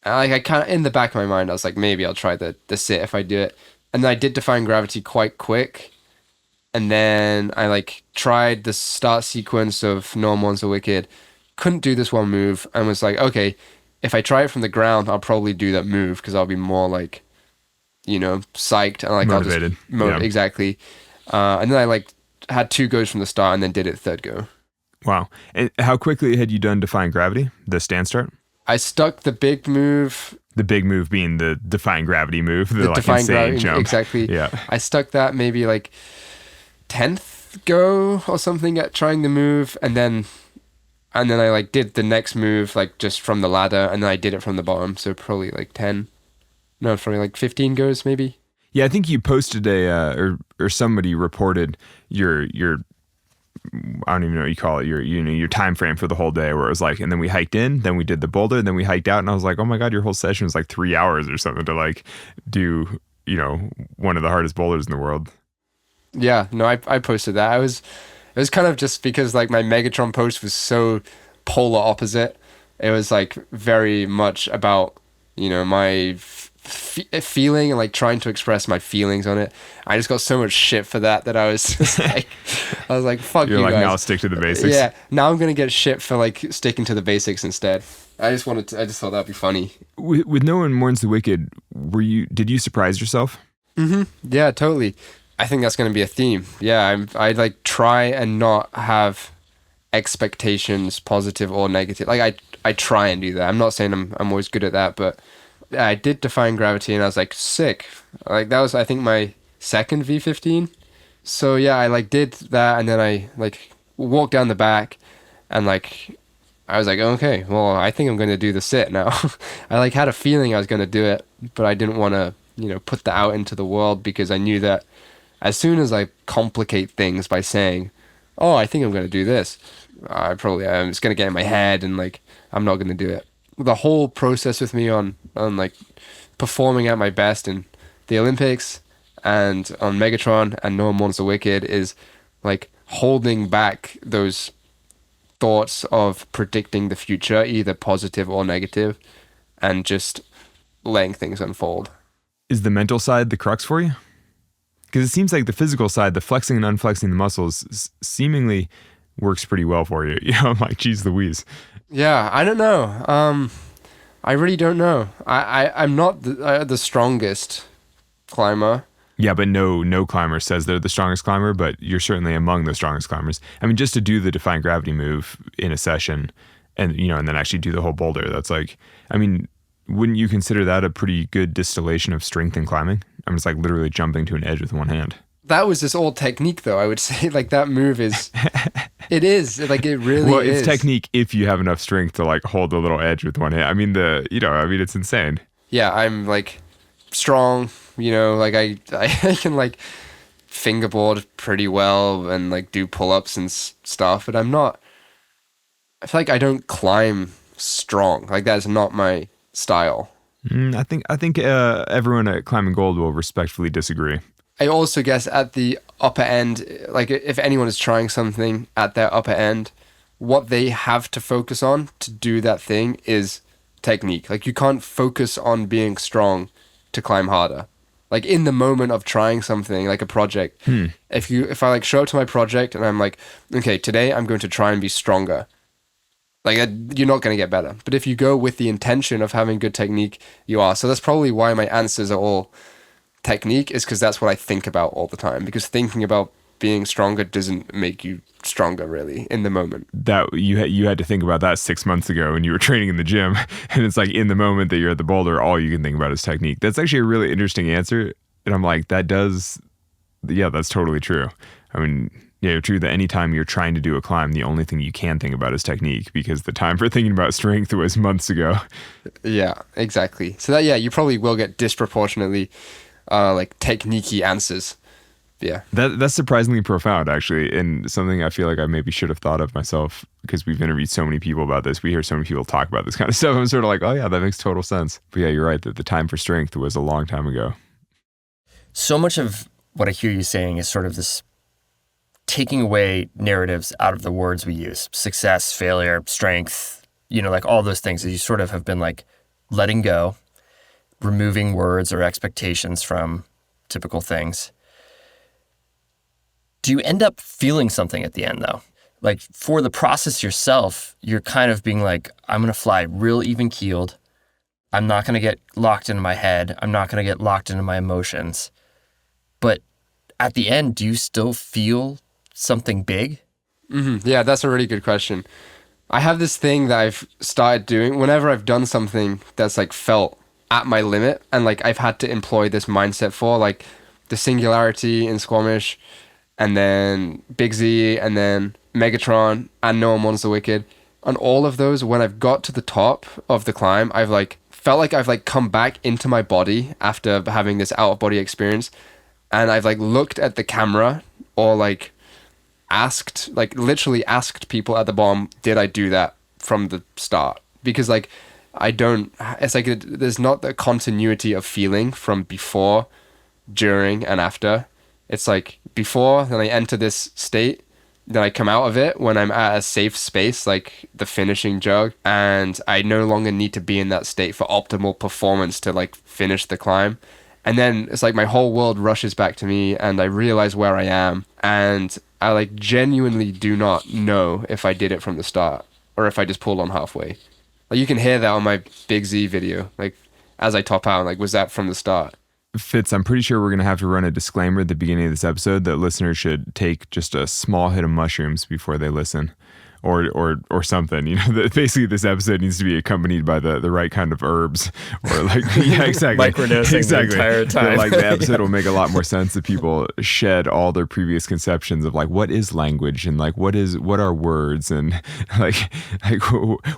I kind of, in the back of my mind, I was like, maybe I'll try the sit if I do it. And then I did Defying Gravity quite quick. And then I like tried the start sequence of No One Warns the Wicked. Couldn't do this one move and was like, okay, if I try it from the ground, I'll probably do that move because I'll be more like, psyched and like motivated. Yeah. Exactly. And then I like had 2 goes from the start and then did it third go. Wow. And how quickly had you done Defying Gravity, the stand start? I stuck the big move. The big move being the Defying Gravity move, the like Defying insane Gravity, jump. Exactly. Yeah. I stuck that maybe like 10th go or something at trying the move, and then I like did the next move like just from the ladder, and then I did it from the bottom. So probably like 10. No, probably like 15 goes maybe. Yeah, I think you posted or somebody reported your I don't even know what you call it, your time frame for the whole day, where it was like, and then we hiked in, then we did the boulder, then we hiked out, and I was like, oh my God, your whole session was like 3 hours or something to like do, one of the hardest boulders in the world. Yeah, no, I posted that. It was kind of just because like my Megatron post was so polar opposite. It was like very much about, my feeling and like trying to express my feelings on it. I just got so much shit for that I was just like, fuck you guys. You're like, now I'll stick to the basics. Yeah, now I'm gonna get shit for like sticking to the basics instead. I just thought that'd be funny. With No One Warns the Wicked, did you surprise yourself? Mm-hmm. Yeah, totally. I think that's gonna be a theme. Yeah, I like try and not have expectations, positive or negative. Like I try and do that. I'm not saying I'm always good at that, but I did Defying Gravity and I was like, sick. Like that was, I think, my second V15. So yeah, I like did that, and then I like walked down the back and like I was like, okay, well, I think I'm going to do the sit now. I like had a feeling I was going to do it, but I didn't want to, put that out into the world because I knew that as soon as I complicate things by saying, oh, I think I'm going to do this, I'm just going to get in my head and like I'm not going to do it. the whole process with me on like performing at my best in the Olympics and on Megatron and No More the Wicked is like holding back those thoughts of predicting the future, either positive or negative, and just letting things unfold. Is the mental side the crux for you? Because it seems like the physical side, the flexing and unflexing the muscles, seemingly works pretty well for you. You know, I'm like, geez Louise. Yeah, I don't know. I really don't know. I'm not the strongest climber. Yeah, but no climber says they're the strongest climber, but you're certainly among the strongest climbers. I mean, just to do the defying gravity move in a session and, you know, and then actually do the whole boulder, that's like, I mean, wouldn't you consider that a pretty good distillation of strength in climbing? I'm just like literally jumping to an edge with one hand. That was just all technique, though. I would say like that move is, it is like it really well, is. It's technique if you have enough strength to like hold the little edge with one hand. I mean, it's insane. Yeah, I'm like strong, you know, like I can like fingerboard pretty well and like do pull-ups and stuff, but I feel like I don't climb strong. Like that's not my style. I think everyone at Climbing Gold will respectfully disagree. I also guess at the upper end, like if anyone is trying something at their upper end, what they have to focus on to do that thing is technique. Like you can't focus on being strong to climb harder. Like in the moment of trying something like a project, if I like show up to my project and I'm like, okay, today I'm going to try and be stronger. Like you're not going to get better. But if you go with the intention of having good technique, you are. So that's probably why my answers are all technique, is because that's what I think about all the time. Because thinking about being stronger doesn't make you stronger really in the moment. That you had to think about that 6 months ago when you were training in the gym, and it's like in the moment that you're at the boulder, all you can think about is technique. That's actually a really interesting answer, and I'm like, that's totally true. I mean, yeah, true that anytime you're trying to do a climb, the only thing you can think about is technique, because the time for thinking about strength was months ago. Yeah, exactly. So that you probably will get disproportionately like technique-y answers. Yeah. That's surprisingly profound, actually, and something I feel like I maybe should have thought of myself, because we've interviewed so many people about this. We hear so many people talk about this kind of stuff. I'm sort of like, oh yeah, that makes total sense. But yeah, you're right that the time for strength was a long time ago. So much of what I hear you saying is sort of this taking away narratives out of the words we use: success, failure, strength, like all those things that you sort of have been like letting go, removing words or expectations from typical things. Do you end up feeling something at the end, though? Like for the process yourself, you're kind of being like, I'm going to fly real even keeled. I'm not going to get locked into my head. I'm not going to get locked into my emotions. But at the end, do you still feel something big? Mm-hmm. Yeah, that's a really good question. I have this thing that I've started doing whenever I've done something that's like felt at my limit, and like I've had to employ this mindset for like the Singularity in Squamish, and then Big Z, and then Megatron, and No More the Wicked. On all of those, when I've got to the top of the climb, I've like felt like I've like come back into my body after having this out of body experience, and I've like looked at the camera or like literally asked people at the bottom, did I do that from the start? Because like it's like there's not the continuity of feeling from before, during, and after. It's like before, then I enter this state, then I come out of it when I'm at a safe space, like the finishing jog, and I no longer need to be in that state for optimal performance to like finish the climb. And then it's like my whole world rushes back to me, and I realize where I am, and I like genuinely do not know if I did it from the start or if I just pulled on halfway. Like you can hear that on my Big Z video, like as I top out, like was that from the start? Fitz, I'm pretty sure we're going to have to run a disclaimer at the beginning of this episode that listeners should take just a small hit of mushrooms before they listen, or something. Basically this episode needs to be accompanied by the right kind of herbs, or like, yeah, exactly. Microdosing exactly. The entire time. Like the episode will make a lot more sense if people shed all their previous conceptions of like, what is language, and like, what are words, and like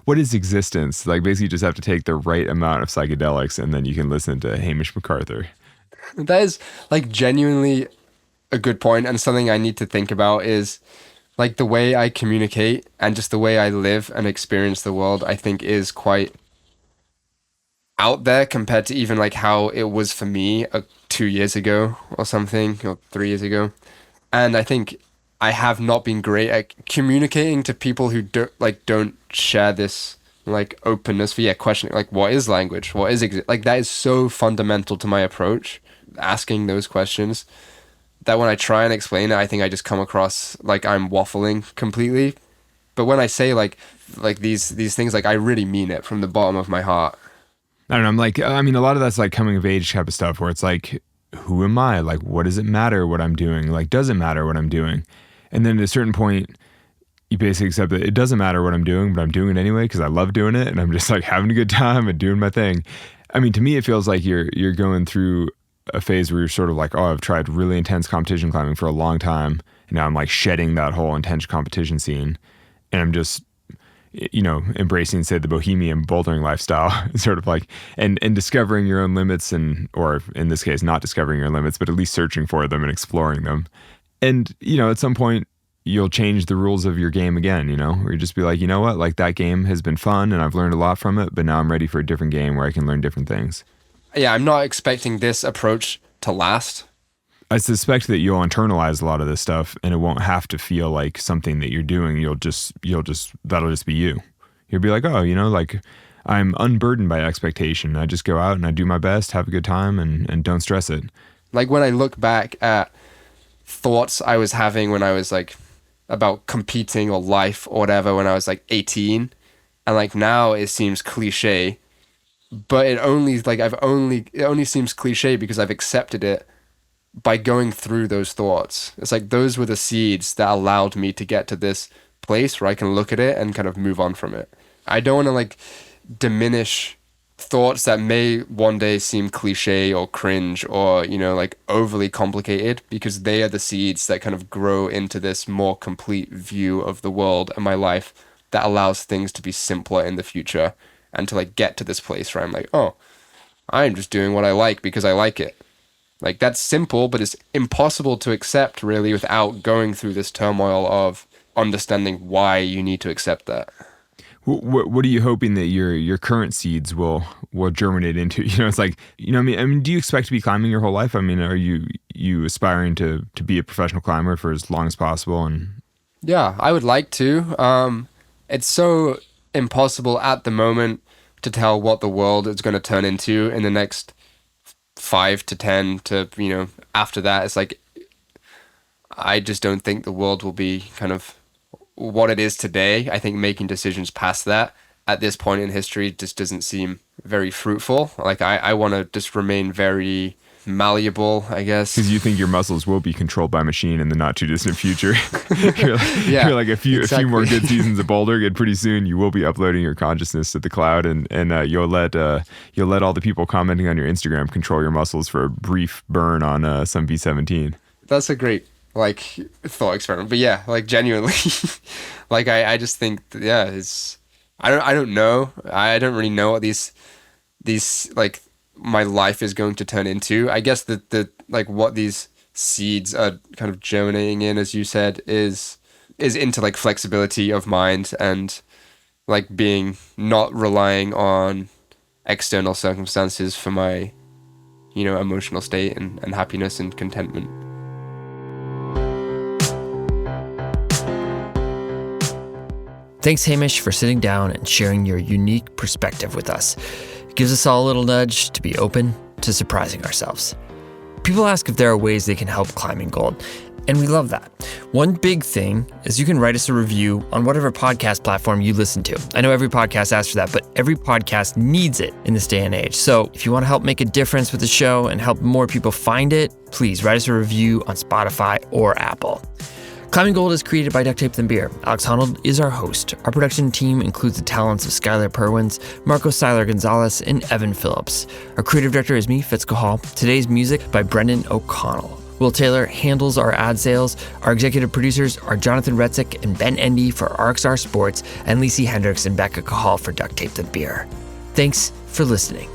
what is existence? Like basically you just have to take the right amount of psychedelics, and then you can listen to Hamish McArthur. That is like genuinely a good point, and something I need to think about is like the way I communicate and just the way I live and experience the world, I think is quite out there compared to even like how it was for me 2 years ago or something, or 3 years ago. And I think I have not been great at communicating to people who don't share this like openness for questioning like what is language, what is like that is so fundamental to my approach, asking those questions, that when I try and explain it, I think I just come across like I'm waffling completely. But when I say like these things, like I really mean it from the bottom of my heart. I don't know. I'm like, I mean, a lot of that's like coming of age type of stuff where it's like, who am I? Like, what does it matter what I'm doing? Like, does it matter what I'm doing? And then at a certain point, you basically accept that it doesn't matter what I'm doing, but I'm doing it anyway because I love doing it and I'm just like having a good time and doing my thing. I mean, to me, it feels like you're going through a phase where you're sort of like, oh, I've tried really intense competition climbing for a long time, and now I'm like shedding that whole intense competition scene, and I'm just, embracing, say, the bohemian bouldering lifestyle, sort of like, and discovering your own limits, or in this case, not discovering your limits, but at least searching for them and exploring them. And, at some point, you'll change the rules of your game again, where you just be like, you know what, like that game has been fun and I've learned a lot from it, but now I'm ready for a different game where I can learn different things. Yeah, I'm not expecting this approach to last. I suspect that you'll internalize a lot of this stuff and it won't have to feel like something that you're doing. That'll just be you. You'll be like, oh, like I'm unburdened by expectation. I just go out and I do my best, have a good time and don't stress it. Like when I look back at thoughts I was having when I was like about competing or life or whatever, when I was like 18, and like now it seems cliche, but it only seems cliche because I've accepted it by going through those thoughts. It's like those were the seeds that allowed me to get to this place where I can look at it and kind of move on from it. I don't want to like diminish thoughts that may one day seem cliche or cringe or, like overly complicated, because they are the seeds that kind of grow into this more complete view of the world and my life that allows things to be simpler in the future and to like get to this place where I'm like, oh, I'm just doing what I like because I like it. Like that's simple, but it's impossible to accept really without going through this turmoil of understanding why you need to accept that. What are you hoping that your current seeds will germinate into? It's like, I mean, do you expect to be climbing your whole life? I mean, are you aspiring to be a professional climber for as long as possible? And yeah, I would like to. It's so impossible at the moment to tell what the world is going to turn into in the next 5 to 10 to, after that. It's like, I just don't think the world will be kind of what it is today. I think making decisions past that at this point in history just doesn't seem very fruitful. Like I want to just remain very malleable, I guess. Because you think your muscles will be controlled by machine in the not too distant future. you're like a few more good seasons of Boulder, and pretty soon you will be uploading your consciousness to the cloud, and you'll let all the people commenting on your Instagram control your muscles for a brief burn on some V17. That's a great like thought experiment, but yeah, like genuinely, like I just think it's I don't know. I don't really know what these like my life is going to turn into. I guess the like what these seeds are kind of germinating in, as you said, is into like flexibility of mind and like being not relying on external circumstances for my emotional state and happiness and contentment. Thanks, Hamish, for sitting down and sharing your unique perspective with us. It gives us all a little nudge to be open to surprising ourselves. People ask if there are ways they can help Climbing Gold, and we love that. One big thing is you can write us a review on whatever podcast platform you listen to. I know every podcast asks for that, but every podcast needs it in this day and age. So if you want to help make a difference with the show and help more people find it, please write us a review on Spotify or Apple. Climbing Gold is created by Duct Tape and Beer. Alex Honnold is our host. Our production team includes the talents of Skylar Perwins, Marco Seiler Gonzalez, and Evan Phillips. Our creative director is me, Fitz Cahal. Today's music by Brendan O'Connell. Will Taylor handles our ad sales. Our executive producers are Jonathan Retzik and Ben Endy for RXR Sports, and Lacey Hendricks and Becca Cahal for Duct Tape and Beer. Thanks for listening.